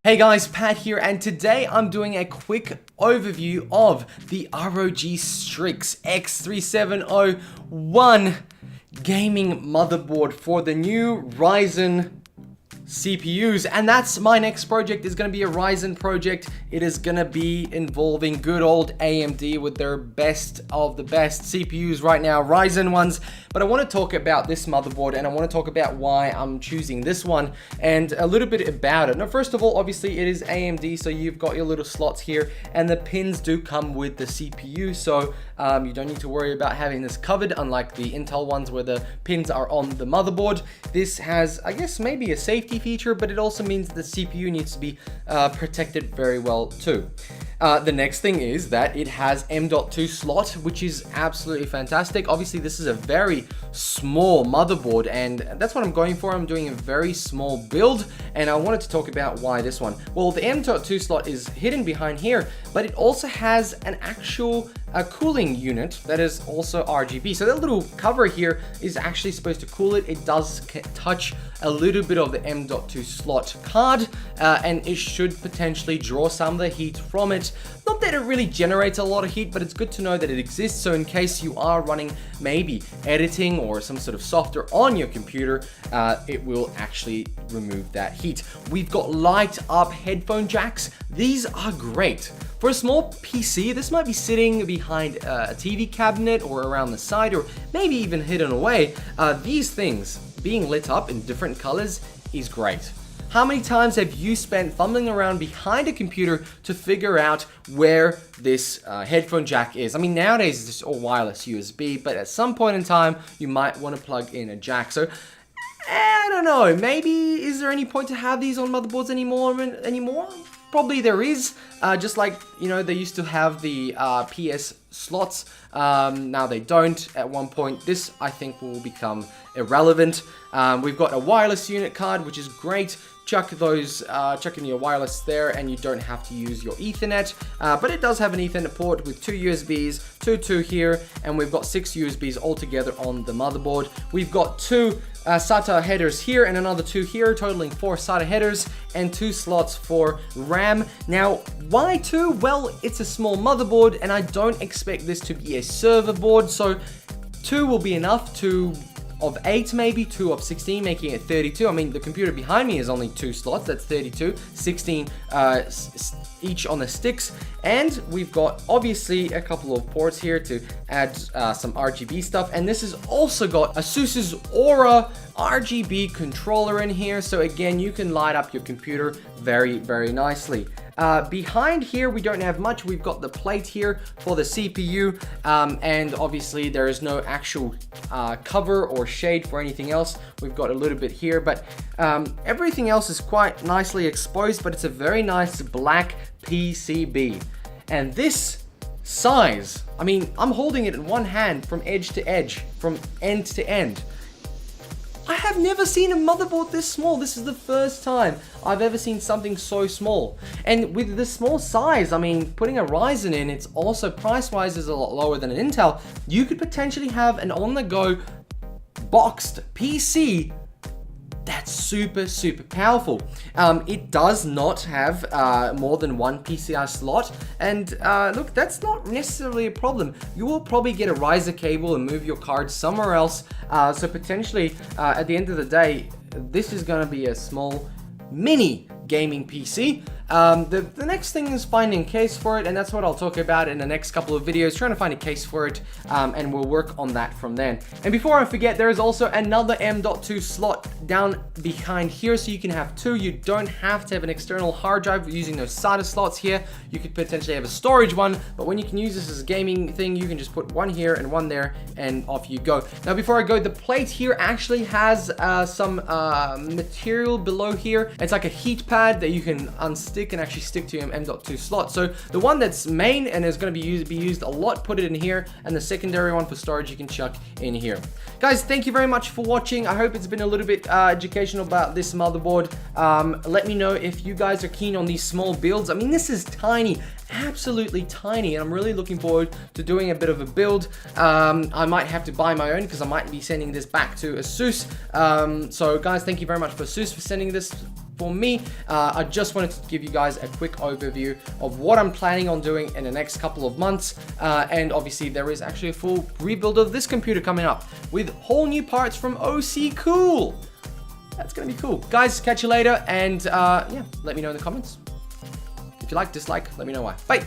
Hey guys, Pat here, and today I'm doing a quick overview of the ROG Strix X370-1 gaming motherboard for the new Ryzen CPUs, and that's my next project. Is going to be a Ryzen project. It is going to be involving good old AMD with their best of the best CPUs right now, Ryzen ones. But I want to talk about this motherboard, and I want to talk about why I'm choosing this one and a little bit about it. Now, first of all, obviously it is AMD, so you've got your little slots here, and the pins do come with the CPU, so you don't need to worry about having this covered, unlike the Intel ones where the pins are on the motherboard. This has, I guess, maybe a safety feature, but it also means the CPU needs to be protected very well too. The next thing is that it has M.2 slot, which is absolutely fantastic. Obviously, this is a very small motherboard, and that's what I'm going for. I'm doing a very small build, and I wanted to talk about why this one. Well, the M.2 slot is hidden behind here, but it also has an actual cooling unit that is also RGB. So that little cover here is actually supposed to cool it. It does touch a little bit of the M.2 slot card, and it should potentially draw some of the heat from it. Not that it really generates a lot of heat, but it's good to know that it exists. So in case you are running maybe editing or some sort of software on your computer, it will actually remove that heat. We've got light up headphone jacks. These are great. For a small PC, this might be sitting behind a TV cabinet or around the side, or maybe even hidden away. These things being lit up in different colors is great. How many times have you spent fumbling around behind a computer to figure out where this headphone jack is? I mean, nowadays it's just all wireless USB, but at some point in time, you might want to plug in a jack. So, I don't know, maybe is there any point to have these on motherboards anymore? Probably there is, just like, you know, they used to have the PS slots. Now they don't. At one point, this I think will become irrelevant. We've got a wireless unit card, which is great. Chuck in your wireless there, and you don't have to use your Ethernet. But it does have an Ethernet port with 2 USBs, two here, and we've got 6 USBs altogether on the motherboard. We've got 2 SATA headers here and another 2 here, totaling 4 SATA headers and 2 slots for RAM. Now, why 2? Well, it's a small motherboard, and I don't expect this to be a server board, so 2 will be enough. 2 of 8 maybe, 2 of 16, making it 32. I mean, the computer behind me is only 2 slots, that's 32, 16 each on the sticks, and we've got obviously a couple of ports here to add some RGB stuff, and this has also got ASUS's Aura RGB controller in here, so again, you can light up your computer very, very nicely. Behind here, we don't have much. We've got the plate here for the CPU, and obviously there is no actual cover or shade for anything else. We've got a little bit here, but everything else is quite nicely exposed, but it's a very nice black PCB. And this size, I mean, I'm holding it in one hand from edge to edge, from end to end. I have never seen a motherboard this small. This is the first time I've ever seen something so small. And with this small size, I mean, putting a Ryzen in, it's also price-wise is a lot lower than an Intel. You could potentially have an on-the-go boxed PC that's super, super powerful. It does not have more than 1 PCI slot, and look, that's not necessarily a problem. You will probably get a riser cable and move your card somewhere else, so potentially at the end of the day, this is going to be a small mini gaming PC. The next thing is finding a case for it, and that's what I'll talk about in the next couple of videos, trying to find a case for it, and we'll work on that from then. And before I forget, there is also another M.2 slot down behind here, so you can have 2. You don't have to have an external hard drive using those SATA slots here. You could potentially have a storage one, but when you can use this as a gaming thing, you can just put 1 here and 1 there, and off you go. Now, before I go, the plate here actually has some material below here. It's like a heat pad that you can unstick and actually stick to your M.2 slot. So the one that's main and is going to be used a lot, put it in here, and the secondary one for storage you can chuck in here. Guys, thank you very much for watching. I hope it's been a little bit educational about this motherboard. Let me know if you guys are keen on these small builds. I mean, this is tiny, absolutely tiny, and I'm really looking forward to doing a bit of a build. I might have to buy my own because I might be sending this back to ASUS. So guys, thank you very much for ASUS for sending this for me. I just wanted to give you guys a quick overview of what I'm planning on doing in the next couple of months. And obviously there is actually a full rebuild of this computer coming up with whole new parts from OC Cool. That's gonna be cool. Guys, catch you later, and yeah, let me know in the comments. If you like, dislike, let me know why. Bye.